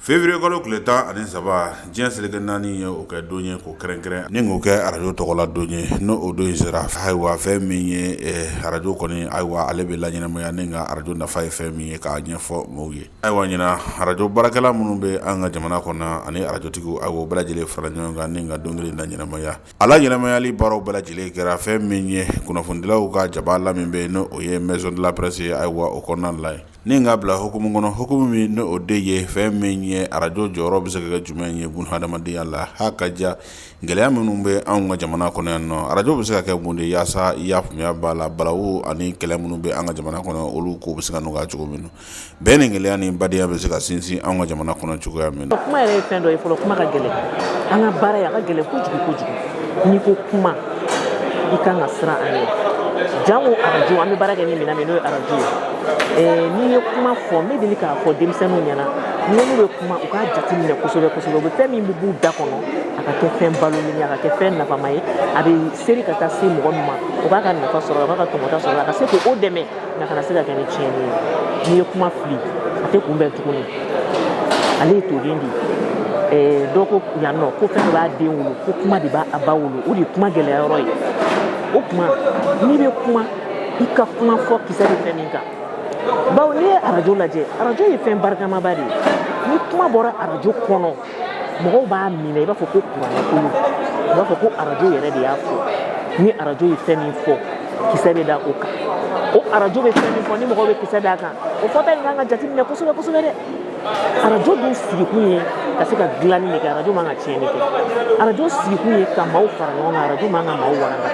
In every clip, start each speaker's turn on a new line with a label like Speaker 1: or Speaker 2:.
Speaker 1: Février kalo tile 13 diɲɛ seleke naani ye o kɛ don ye ko kɛrɛnkɛrɛn ni k'o kɛ arajo tɔgɔla don ye n'o o don in sera ayiwa fɛn min ye arajo kɔni ayiwa ale bɛ laɲɛnamaya ni ka arajo nafa ye fɛn min ye k'a ɲɛfɔ maaw ye ayiwa ɲina arajo baarakɛla minnu bɛ an ka jamana kɔnɔ ani arajotigiw ayiwa bɛɛ lajɛlen fara ɲɔgɔn kan ni ka don kelen laɲɛnamaya ala ɲɛnamayali baaraw bɛɛ lajɛlen kɛra fɛn min ye kunnafonidilaw ka jaba la min bɛ n'o o ye maison de la presse ye ayiwa o kɔnɔna la ni ka bila hukumu kɔnɔ hukumu min n'o o de ye fɛn min ye arajo jɔyɔrɔ bɛ se ka kɛ jumɛn ye bun hadamadenya la hakaja gɛlɛya minnu bɛ anw ka jamana kɔnɔ yan nɔ arajo bɛ se ka kɛ mun de yaasa i y'a faamuya b'a la balawu ani kɛlɛ minnu bɛ an ka jamana kɔnɔ olu ko bɛ se ka nɔgɔya cogo min na bɛɛ ni gɛlɛya ni badenya bɛ se ka sinsin an ka jamana kɔnɔ cogoya min na.
Speaker 2: Kuma yɛrɛ ye fɛn dɔ ye fɔlɔ kuma ka gɛlɛn an ka baara ye a ka gɛlɛn kojugu n'i ko kuma i kan ka siran a ɲɛ jango arajo an bɛ baara kɛ ni minɛn min n'o ye arajo ye n'i ye kuma fɔ n bɛ deli k'a fɔ denmisɛnninw ɲɛna ni n'u bɛ kuma u k'a jateminɛ kosɛbɛ kosɛbɛ u bɛ fɛn min bɛ b'u da kɔnɔ a ka kɛ fɛn baloli a ka kɛ fɛn nafama ye a bɛ seri ka taa se mɔgɔ min ma o b'a ka nafa sɔrɔ a b'a ka tɔmɔta sɔrɔ a ka se k'o dɛmɛ nka kana se ka kɛ ni tiɲɛni ye n'i ye kuma fili a tɛ kunbɛn tuguni ale ye toden de ye dɔw ko yan nɔ ko fɛn de b'a den wolo ko kuma de b'a ba wolo o de ye kuma gɛlɛya yɔrɔ ye o kuma n'i bɛ kuma i ka kuma fɔ kisɛ bɛ fɛn min kan bawo n'i ye arajo lajɛ arajo ye fɛn barikamaba de ye ni kuma bɔra arajo kɔnɔ mɔgɔw b'a minɛ i b'a fɔ ko kuranɛkolo i b'a fɔ ko arajo yɛrɛ de y'a fɔ ni arajo ye fɛn min fɔ kisɛ bɛ da o kan o arajo bɛ fɛn min fɔ ni mɔgɔw bɛ kisɛ d'a kan o fɔta in kan ka jateminɛ kosɛbɛ kosɛbɛ dɛ arajo dun sigikun ye ka se ka dilanni de kɛ arajo man ka tiɲɛni kɛ arajo sigikun ye ka maaw fara ɲɔgɔn kan arajo man ka maaw waranga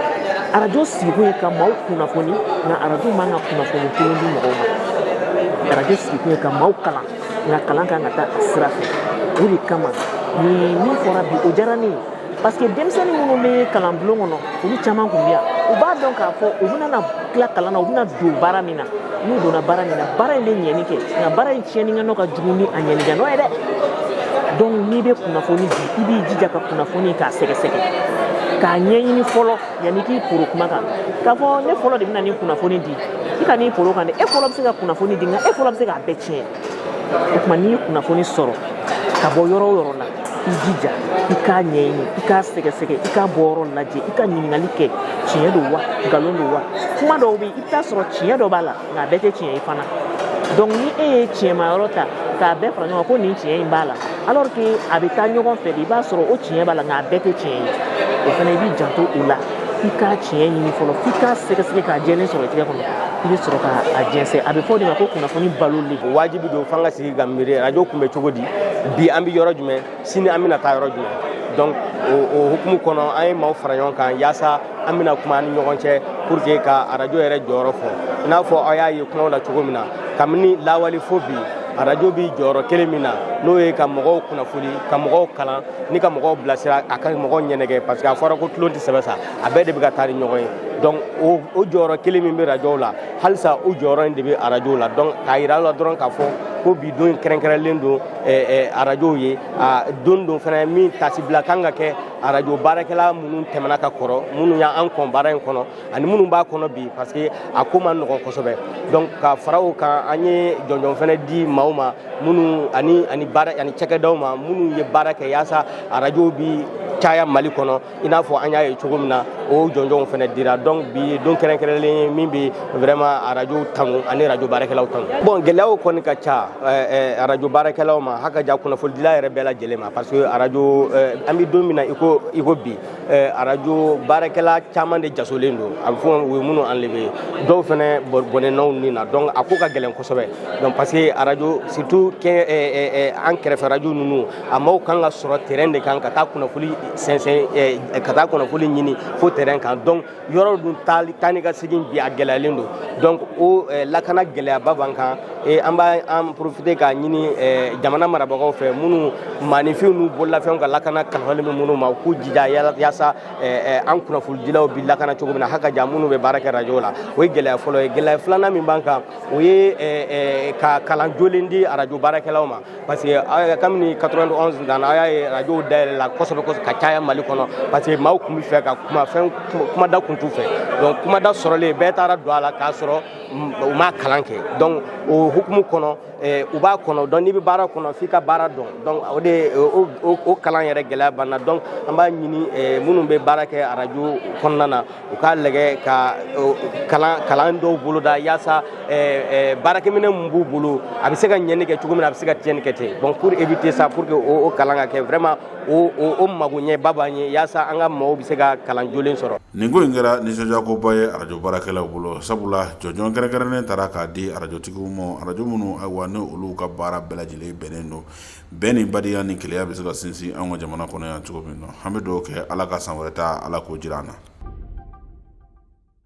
Speaker 2: arajo sigikun ye ka maaw kunnafoni nka arajo man ka kunnafoni kelen di mɔgɔw ma arajo sigikun ye ka maaw kalan nka kalan kan ka taa sira fɛ o de kama ni min fɔra bi o diyara ne ye parce que denmisɛnnin minnu bɛ kalan bulon kɔnɔ olu caman kun bɛ yan u b'a dɔn k'a fɔ u bɛna tila kalan na u bɛna don baara min na n'u donna baara min na baara in bɛ ɲɛni kɛ nka baara in tiɲɛni ka nɔ ka jugu ni a ɲɛni kɛ nɔ ye dɛ donc n'i bɛ kunnafoni di i b'i jija ka kunnafoni k'a sɛgɛsɛgɛ k'a ɲɛɲini fɔlɔ yanni k'i poro kuma kan k'a fɔ ne fɔlɔ de bɛna nin kunnafoni di i ka n'i poro kan dɛ e fɔlɔ bɛ se ka kunnafoni di nka e fɔlɔ bɛ se k'a bɛɛ tiɲɛ o tuma n'i ye kunnafoni sɔrɔ ka bɔ yɔrɔ o yɔrɔ la i jija i k'a ɲɛɲini i k'a sɛgɛsɛgɛ i k'a bɔ yɔrɔ lajɛ i ka ɲininkali kɛ tiɲɛ don wa nkalon don wa kuma dɔw bɛ yen i bɛ taa sɔrɔ tiɲɛ dɔ b'a la nka a bɛɛ tɛ tiɲɛ ye fana donc ni e ye tiɲɛma yɔrɔ ta k'a bɛɛ fara ɲɔgɔn kan ko nin tiɲɛ in b'a la alors que a bɛ taa ɲɔgɔn fɛ de i b'a sɔrɔ o tiɲɛ b'a la nka a bɛɛ tɛ tiɲɛ ye o fana i b'i janto o la i k'a tiɲɛ ɲini fɔlɔ f'i k'a sɛgɛsɛgɛ k'a jɛlen sɔrɔ i tigɛ kɔnɔ i bɛ sɔrɔ k'a jɛnsɛn a bɛ fɔ o de ma ko kunnafoni baloli
Speaker 3: wajibi don f'an ka sigi ka miiri arajo kun bɛ cogo di bi an bɛ yɔrɔ jumɛn sini an bɛna taa yɔrɔ jumɛn donc o hukumu kɔnɔ an ye maaw fara ɲɔgɔn kan yaasa an bɛna kuma an ni ɲɔgɔn cɛ pour que ka arajo yɛrɛ jɔyɔrɔ fɔ i n'a fɔ aw y'a ye kumaw la cogo min na kabini lawali fo bi arajo bi jɔyɔrɔ kelen min na n'o ye ka mɔgɔw kunnafoni ka mɔgɔw kalan ni ka mɔgɔw bilasira a ka mɔgɔw ɲɛnɛgɛ parce que a fɔra ko tulon tɛ sɛbɛ sa a bɛɛ de bɛ ka taa ni ɲɔgɔn ye donc o jɔyɔrɔ kelen min bɛ arajow la halisa o jɔyɔrɔ in de bɛ arajow la donc k'a yira la dɔrɔn k'a fɔ ko bi don kɛrɛnkɛrɛnlen don arajow ye don fana min tasibila kan ka kɛ arajo baarakɛla minnu tɛmɛna ka kɔrɔ minnu y'an kɔn baara in kɔnɔ ani minnu b'a kɔnɔ bi parce que a ko man nɔgɔn kosɛbɛ donc ka fara o kan an ye jɔnjɔn fana di maaw ma minnu ani baara ani cɛkɛdaw ma minnu ye baara kɛ yaasa arajo bi caya Mali kɔnɔ i n'a fɔ an y'a ye cogo min na o jɔnjɔnw fana dira donc bi don kɛrɛnkɛrɛnlen ye min bɛ vraiment arajo tanu ani arajo baarakɛlaw tanu bon gɛlɛyaw kɔni ka ca arajo baarakɛlaw ma hakaja kunnafonidila yɛrɛ bɛɛ lajɛlen ma parce que arajo an bɛ don min na i ko bi arajo baarakɛla caman de jasolen don a bɛ fɔ u ye minnu enlevé dɔw fana bɔnɛnaw nin na donc a ko ka gɛlɛn kosɛbɛ donc parce que arajo surtout an kɛrɛfɛ arajo ninnu a maaw kan ka sɔrɔ terrain de kan ka taa kunnafoni sɛnsɛn ka taa kunnafoni ɲini fo terrain kan donc yɔrɔ dun taa ni ka segin bi a gɛlɛyalen don donc o lakana gɛlɛyaba b'an kan an b'an profiter k'a ɲini jamana marabagaw fɛ minnu maanifin n'u bololafɛnw ka lakana kalifalen bɛ minnu ma u k'u jija yaasa an kunnafonidilaw bi lakana cogo min na hakaja minnu bɛ baara kɛ arajo la o ye gɛlɛya fɔlɔ ye gɛlɛya filanan min b'an kan o ye ka kalan jolen di arajo baarakɛlaw ma parce que kabini 91 dan a y'a ye radio dayɛlɛ la kosɛbɛ ka caya Mali kɔnɔ parce que maaw tun bɛ fɛ ka kumada kun t'u fɛ donc kumada sɔrɔlen bɛɛ taara don a la k'a sɔrɔ u ma kalan kɛ donc o hukumu kɔnɔ u b'a kɔnɔ donc n'i bɛ baara kɔnɔ f'i ka baara dɔn donc o de o kalan yɛrɛ gɛlɛya b'an na donc an b'a ɲini minnu bɛ baara kɛ radio kɔnɔna na u k'a lajɛ ka kalan dɔw boloda yaasa baarakɛminɛ mun b'u bolo a bɛ se ka ɲɛni kɛ cogo min na a bɛ se ka tiɲɛni kɛ ten donc pour éviter ça pour que o kalan ka kɛ vraiment o magoɲɛba b'an ye yaasa an ka maaw bɛ se ka kalan jolen sɔrɔ.
Speaker 1: nin ko in kɛra nisɔndiyakoba ye arajo baarakɛlaw bolo sabula jɔnjɔn kɛrɛnkɛrɛnnen taara k'a di arajotigiw ma arajo minnu ayiwa ni olu ka baara bɛɛ lajɛlen bɛnnen don bɛn ni badenya ni keleya bɛ se ka sinsin an ka jamana kɔnɔ yan cogo min na an bɛ dugawu kɛ ala ka san wɛrɛ ta ala k'o jira an na.